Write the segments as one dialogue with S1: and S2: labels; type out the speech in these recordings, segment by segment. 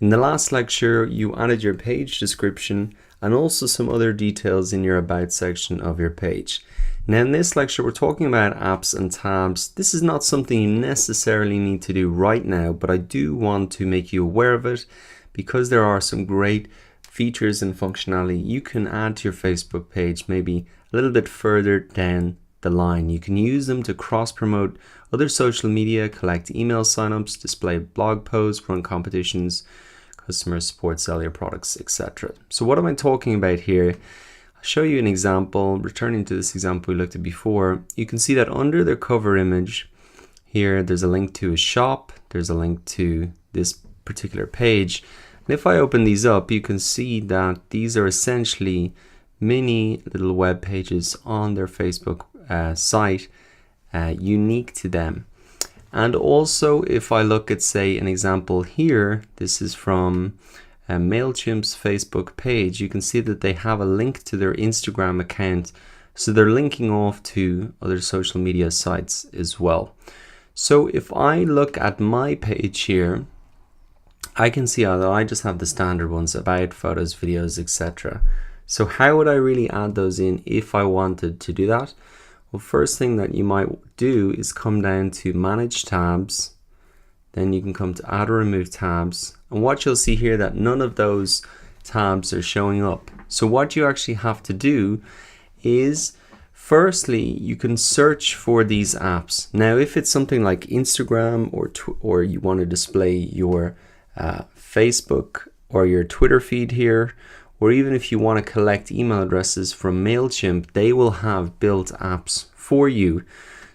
S1: In the last lecture, you added your page description and also some other details in your about section of your page. Now in this lecture, we're talking about apps and tabs. This is not something you necessarily need to do right now, but I do want to make you aware of it because there are some great features and functionality you can add to your Facebook page, maybe a little bit further down the line. You can use them to cross-promote other social media, collect email signups, display blog posts, run competitions, customer support, sell your products, etc. So what am I talking about here? I'll show you an example. Returning to this example we looked at before, you can see that under the cover image here, there's a link to a shop, there's a link to this particular page. And if I open these up, you can see that these are essentially mini little web pages on their Facebook site, unique to them. And also, if I look at, say, an example here, this is from MailChimp's Facebook page, you can see that they have a link to their Instagram account. So they're linking off to other social media sites as well. So if I look at my page here, I can see that I just have the standard ones, about, photos, videos, etc. So how would I really add those in if I wanted to do that? Well, first thing that you might do is come down to manage tabs. Then you can come to add or remove tabs. And what you'll see here that none of those tabs are showing up. So what you actually have to do is, firstly, you can search for these apps. Now, if it's something like Instagram or you want to display your Facebook or your Twitter feed here, or even if you want to collect email addresses from MailChimp, they will have built apps for you.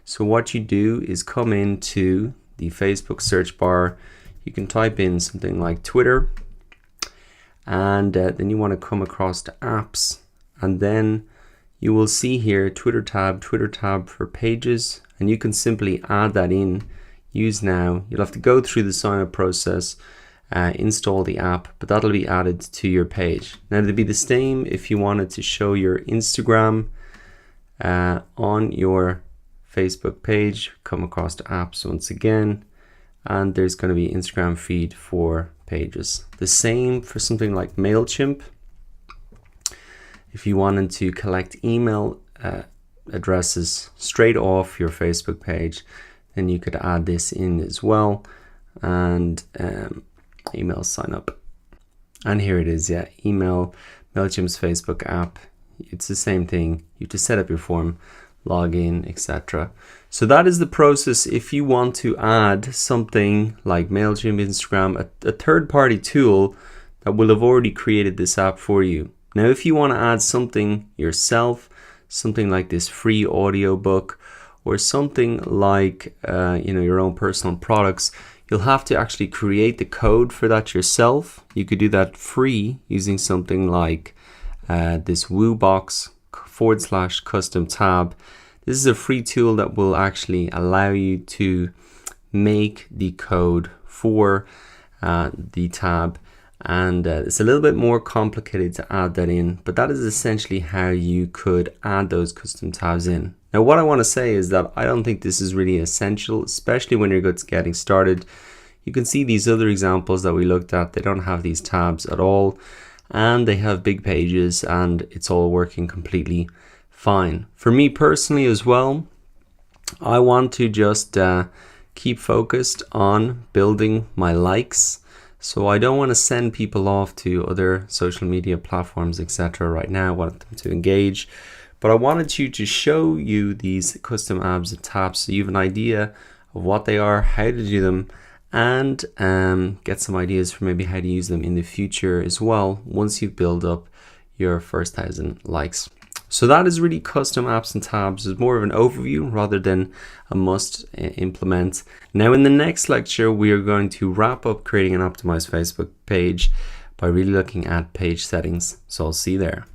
S1: So what you do is come into the Facebook search bar, you can type in something like Twitter, and then you want to come across to apps, and then you will see here Twitter tab for pages, and you can simply add that in, use now. You'll have to go through the sign up process, install the app, but that'll be added to your page. Now it'll be the same if you wanted to show your Instagram on your Facebook page. Come across to apps once again, and there's going to be Instagram feed for pages. The same for something like MailChimp. If you wanted to collect email addresses straight off your Facebook page, then you could add this in as well, and email sign up. And here it is, yeah, email, MailChimp's Facebook app. It's the same thing. You just set up your form, log in, etc. So that is the process if you want to add something like MailChimp, Instagram, a third-party tool that will have already created this app for you. Now, if you want to add something yourself, something like this free audio book, or something like your own personal products, you'll have to actually create the code for that yourself. You could do that free using something like this WooBox /custom tab. This is a free tool that will actually allow you to make the code for the tab. And it's a little bit more complicated to add that in, but that is essentially how you could add those custom tabs in. Now, what I want to say is that I don't think this is really essential, especially when you're getting started. You can see these other examples that we looked at, they don't have these tabs at all, and they have big pages, and it's all working completely fine. For me personally as well, I want to just keep focused on building my likes. So I don't want to send people off to other social media platforms, etc. right now. I want them to engage. But I wanted to show you these custom apps and tabs so you have an idea of what they are, how to do them, and get some ideas for maybe how to use them in the future as well once you've built up your first 1,000 likes. So that is really custom apps and tabs. It's more of an overview rather than a must implement. Now in the next lecture, we are going to wrap up creating an optimized Facebook page by really looking at page settings. So I'll see you there.